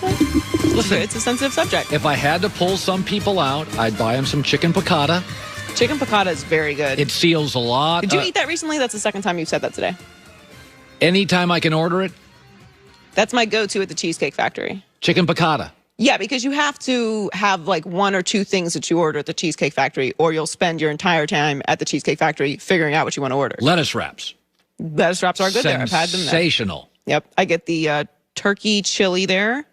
Listen, it's a sensitive subject. If I had to pull some people out, I'd buy them some chicken piccata. Chicken piccata is very good. It seals a lot. Did you eat that recently? That's the second time you've said that today. Anytime I can order it. That's my go-to at the Cheesecake Factory. Chicken piccata. Yeah, because you have to have like one or two things that you order at the Cheesecake Factory, or you'll spend your entire time at the Cheesecake Factory figuring out what you want to order. Lettuce wraps. Lettuce wraps are good there. I've had them there. Sensational. Yep. I get the turkey chili there,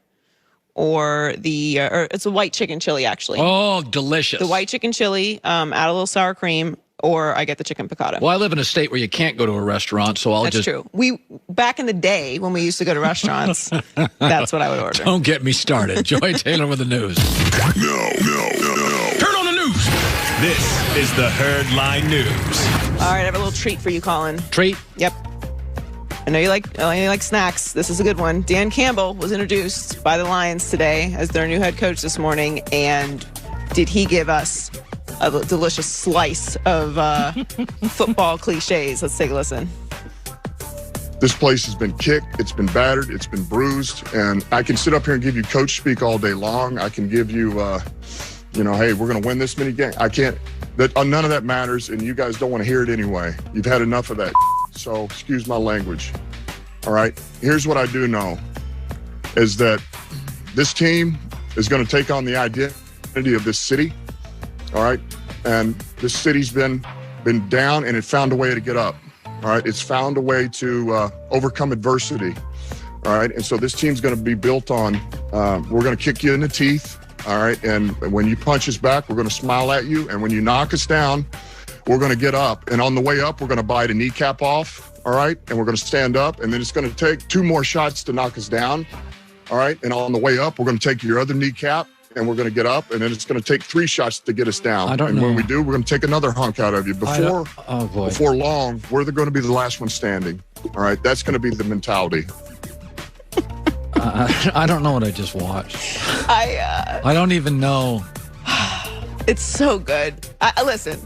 or it's a white chicken chili, actually. Oh, delicious. The white chicken chili, add a little sour cream, or I get the chicken piccata. Well, I live in a state where you can't go to a restaurant, so That's true. Back in the day when we used to go to restaurants, that's what I would order. Don't get me started. Joy Taylor with the news. No. Turn on the news. This is the Herd Line News. All right, I have a little treat for you, Colin. Treat? Yep. I know you like snacks. This is a good one. Dan Campbell was introduced by the Lions today as their new head coach this morning, and did he give us a delicious slice of football cliches? Let's take a listen. This place has been kicked, it's been battered, it's been bruised, and I can sit up here and give you coach speak all day long. I can give you, hey, we're going to win this many games. I can't. None of that matters, and you guys don't want to hear it anyway. You've had enough of that, so excuse my language. All right, here's what I do know, is that this team is going to take on the identity of this city. All right. And this city's been down, and it found a way to get up. All right. It's found a way to overcome adversity. All right. And so this team's going to be built on, we're going to kick you in the teeth. All right. And when you punch us back, we're going to smile at you. And when you knock us down, we're going to get up. And on the way up, we're going to bite a kneecap off. All right. And we're going to stand up. And then it's going to take 2 more shots to knock us down. All right. And on the way up, we're going to take your other kneecap. And we're going to get up, and then it's going to take 3 shots to get us down. And when we do, we're going to take another hunk out of you. Before long, we're going to be the last one standing. All right? That's going to be the mentality. I don't know what I just watched. I don't even know. It's so good. Listen,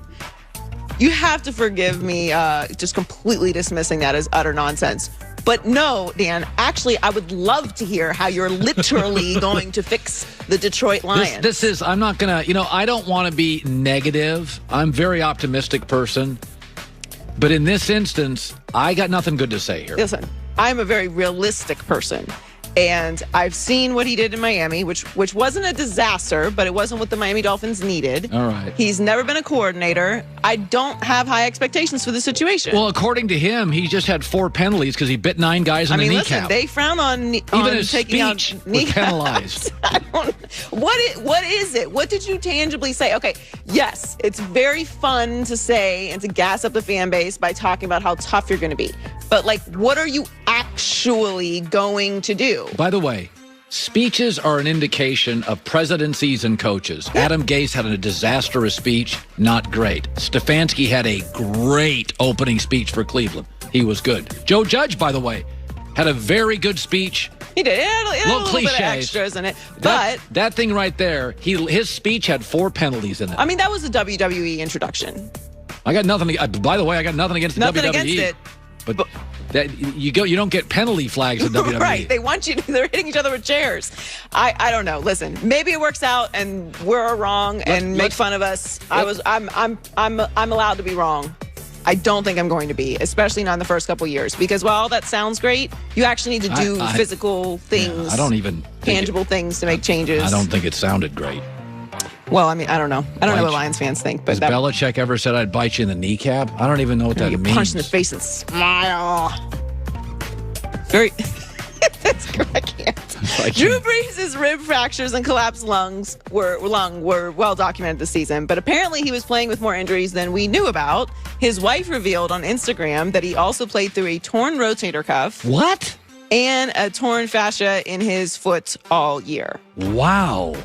you have to forgive me just completely dismissing that as utter nonsense. But no, Dan, actually, I would love to hear how you're literally going to fix the Detroit Lions. I'm not going to, I don't want to be negative. I'm a very optimistic person. But in this instance, I got nothing good to say here. Listen, I'm a very realistic person. And I've seen what he did in Miami, which wasn't a disaster, but it wasn't what the Miami Dolphins needed. All right. He's never been a coordinator. I don't have high expectations for the situation. Well, according to him, he just had 4 penalties because he bit 9 guys in the kneecap. Listen, they frown on even his taking out speech was penalized. What is it? What did you tangibly say? Okay, yes, it's very fun to say and to gas up the fan base by talking about how tough you're going to be. But, what are you actually going to do? By the way, speeches are an indication of presidencies and coaches. Yeah. Adam Gase had a disastrous speech, not great. Stefanski had a great opening speech for Cleveland. He was good. Joe Judge, by the way, had a very good speech. He did. It had a little cliches. bit of extras in it. But that thing right there, his speech had 4 penalties in it. I mean, that was a WWE introduction. I got nothing. By the way, I got nothing against the WWE. Nothing against it. But you don't get penalty flags in WWE. Right. They want you to, they're hitting each other with chairs. I don't know. Listen, maybe it works out and we're wrong and make fun of us. I'm allowed to be wrong. I don't think I'm going to be, especially not in the first couple of years, because while all that sounds great, you actually need to do physical things. Yeah, I don't even tangible things to make changes. I don't think it sounded great. Well, I mean, I don't know. I don't know what Lions fans think. But has Belichick ever said I'd bite you in the kneecap? I don't even know what that means. You punch in the face and smile. Very. That's correct. I can't. Drew Brees' rib fractures and collapsed lungs were well documented this season, but apparently he was playing with more injuries than we knew about. His wife revealed on Instagram that he also played through a torn rotator cuff. What? And a torn fascia in his foot all year. Wow.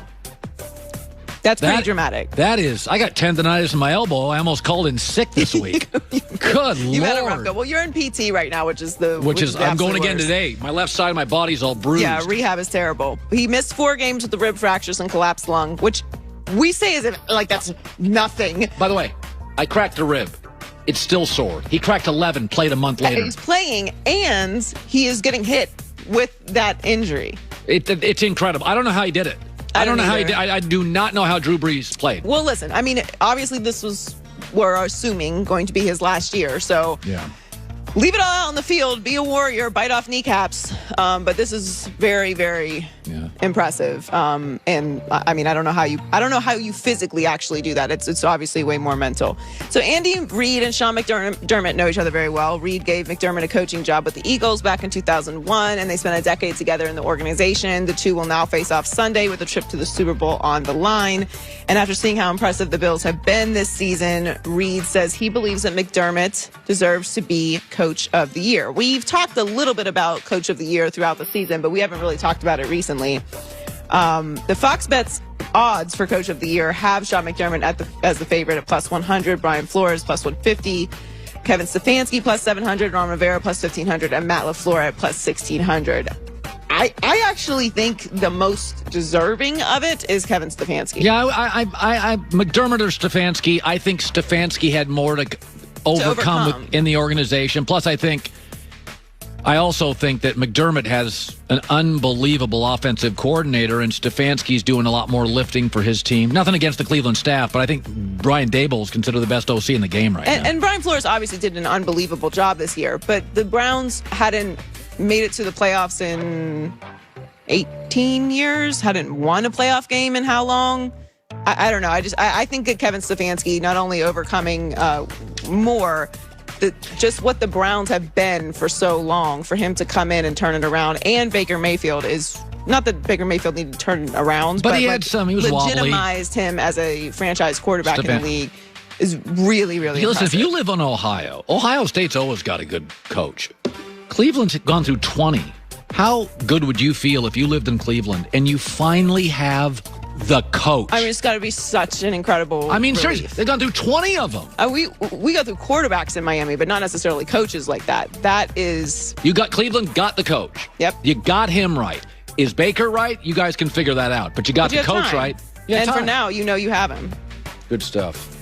That's pretty dramatic. That is. I got tendonitis in my elbow. I almost called in sick this week. Good you Lord. Had a rough go. Well, you're in PT right now, which is I'm going again today. My left side of my body's all bruised. Yeah, rehab is terrible. He missed 4 games with the rib fractures and collapsed lung, which we say as if that's nothing. By the way, I cracked a rib. It's still sore. He cracked 11, played a month later. He's playing, and he is getting hit with that injury. It's incredible. I don't know how he did it. I don't know how he did. I do not know how Drew Brees played. Well, listen, I mean, obviously we're assuming, going to be his last year. So yeah. Leave it all out on the field, be a warrior, bite off kneecaps. But this is very, very impressive. And I mean, I don't know how you physically actually do that. It's obviously way more mental. So Andy Reid and Sean McDermott know each other very well. Reid gave McDermott a coaching job with the Eagles back in 2001, and they spent a decade together in the organization. The two will now face off Sunday with a trip to the Super Bowl on the line. And after seeing how impressive the Bills have been this season, Reid says he believes that McDermott deserves to be Coach of the Year. We've talked a little bit about Coach of the Year throughout the season, but we haven't really talked about it recently. The Fox Bets odds for Coach of the Year have Sean McDermott as the favorite at plus 100, Brian Flores plus 150, Kevin Stefanski plus 700, Ron Rivera plus 1,500, and Matt LaFleur at plus 1,600. I actually think the most deserving of it is Kevin Stefanski. Yeah, I McDermott or Stefanski. I think Stefanski had more to overcome in the organization. Plus, I also think that McDermott has an unbelievable offensive coordinator, and Stefanski's doing a lot more lifting for his team. Nothing against the Cleveland staff, but I think Brian Daboll is considered the best OC in the game right now. And Brian Flores obviously did an unbelievable job this year, but the Browns hadn't made it to the playoffs in 18 years, hadn't won a playoff game in how long? I don't know. I think that Kevin Stefanski not only overcoming more, just what the Browns have been for so long, for him to come in and turn it around, and Baker Mayfield is not that Baker Mayfield needed to turn around, but he had some. He was legitimized wobbly. Him as a franchise quarterback in the league is really, really impressive. Listen, if you live in Ohio State's always got a good coach. Cleveland's gone through 20. How good would you feel if you lived in Cleveland and you finally have the coach? I mean, it's got to be such an incredible relief. Seriously, they've gone through 20 of them. We go through quarterbacks in Miami, but not necessarily coaches like that. Cleveland got the coach. Yep. You got him right. Is Baker right? You guys can figure that out. But you got the coach right. And for now, you have him. Good stuff.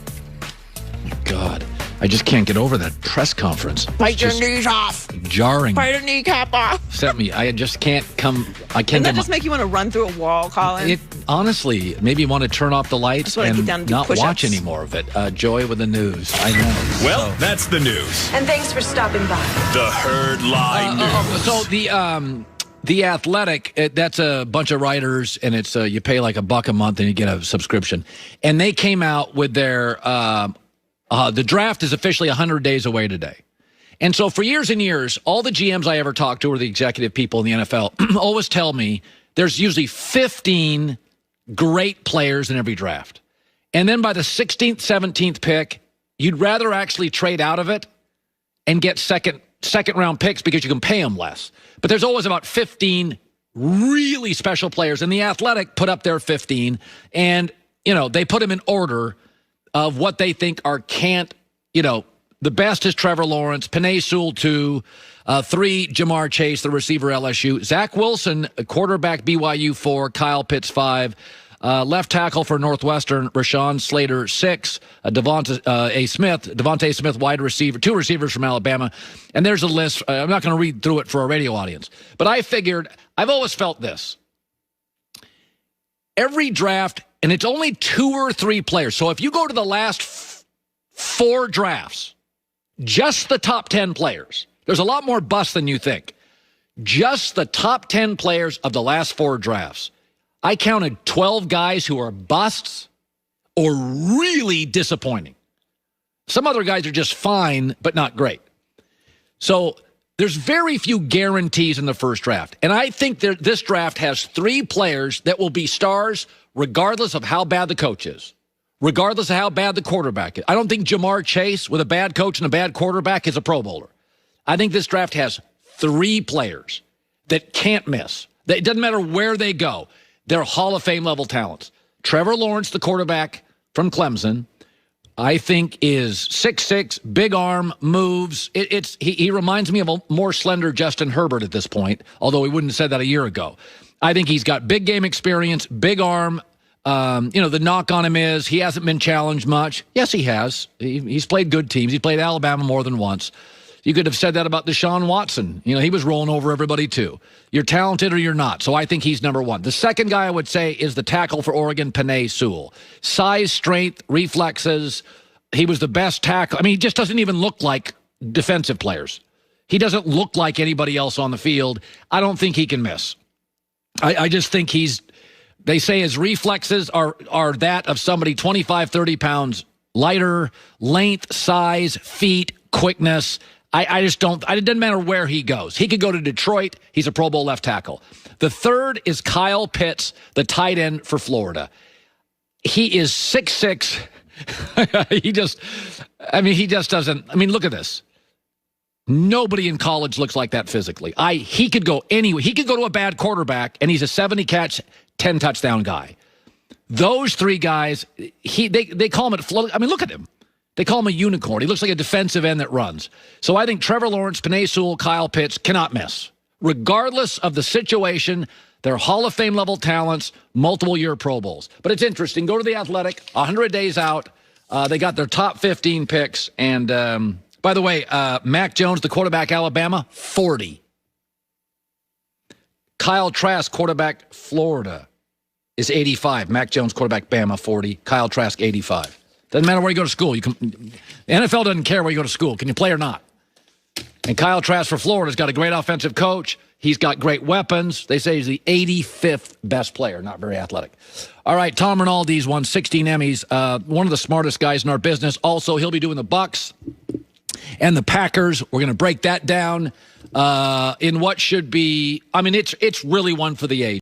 God. I just can't get over that press conference. Bite your knees off. Jarring. Bite a kneecap off. Set me. I just can't come. I can't. Doesn't that just make you want to run through a wall, Colin? It honestly, maybe you want to turn off the lights and not watch any more of it. Joy with the news. I know. Well, that's the news. And thanks for stopping by. The Herd Lie News. So the Athletic, that's a bunch of writers, and it's you pay like $1 a month and you get a subscription. And they came out with their the draft is officially 100 days away today. And so for years and years, all the GMs I ever talked to, or the executive people in the NFL, always tell me there's usually 15 great players in every draft. And then by the 16th, 17th pick, you'd rather actually trade out of it and get second round picks because you can pay them less. But there's always about 15 really special players. And the Athletic put up their 15, and, they put them in order of what they think the best is Trevor Lawrence, Penei Sewell 2, 3, Jamar Chase, the receiver LSU, Zach Wilson, quarterback BYU 4, Kyle Pitts 5, left tackle for Northwestern, Rashawn Slater 6, Devontae Smith, wide receiver, 2 receivers from Alabama. And there's a list. I'm not going to read through it for a radio audience, but I've always felt this. Every draft, and it's only 2 or 3 players. So if you go to the last 4 drafts, just the top 10 players, there's a lot more busts than you think. Just the top 10 players of the last 4 drafts. I counted 12 guys who are busts or really disappointing. Some other guys are just fine, but not great. So there's very few guarantees in the first draft. And I think this draft has 3 players that will be stars regardless of how bad the coach is, regardless of how bad the quarterback is. I don't think Jamar Chase, with a bad coach and a bad quarterback, is a Pro Bowler. I think this draft has 3 players that can't miss. It doesn't matter where they go. They're Hall of Fame level talents. Trevor Lawrence, the quarterback from Clemson, I think is 6'6", big arm, moves. He reminds me of a more slender Justin Herbert at this point, although he wouldn't have said that a year ago. I think he's got big game experience, big arm. The knock on him is he hasn't been challenged much. Yes, he has. He's played good teams. He played Alabama more than once. You could have said that about Deshaun Watson. He was rolling over everybody too. You're talented or you're not. So I think he's number one. The second guy I would say is the tackle for Oregon, Penei Sewell. Size, strength, reflexes. He was the best tackle. He just doesn't even look like defensive players. He doesn't look like anybody else on the field. I don't think he can miss. I just think they say his reflexes are that of somebody 25, 30 pounds lighter, length, size, feet, quickness. I just don't. It doesn't matter where he goes. He could go to Detroit. He's a Pro Bowl left tackle. The third is Kyle Pitts, the tight end for Florida. He is 6'6". he just doesn't. Look at this. Nobody in college looks like that physically. He could go anywhere. He could go to a bad quarterback, and he's a 70-catch, 10-touchdown guy. Those three guys, they call him at float. Look at him. They call him a unicorn. He looks like a defensive end that runs. So I think Trevor Lawrence, Penei Sewell, Kyle Pitts cannot miss. Regardless of the situation, they're Hall of Fame level talents, multiple-year Pro Bowls. But it's interesting. Go to The Athletic, 100 days out. They got their top 15 picks. And by the way, Mac Jones, the quarterback, Alabama, 40. Kyle Trask, quarterback, Florida, is 85. Mac Jones, quarterback, Bama, 40. Kyle Trask, 85. Doesn't matter where you go to school. The NFL doesn't care where you go to school. Can you play or not? And Kyle Trask for Florida's got a great offensive coach. He's got great weapons. They say he's the 85th best player. Not very athletic. All right, Tom Rinaldi's won 16 Emmys. One of the smartest guys in our business. Also, he'll be doing the Bucks and the Packers. We're going to break that down in what should be. It's really one for the age.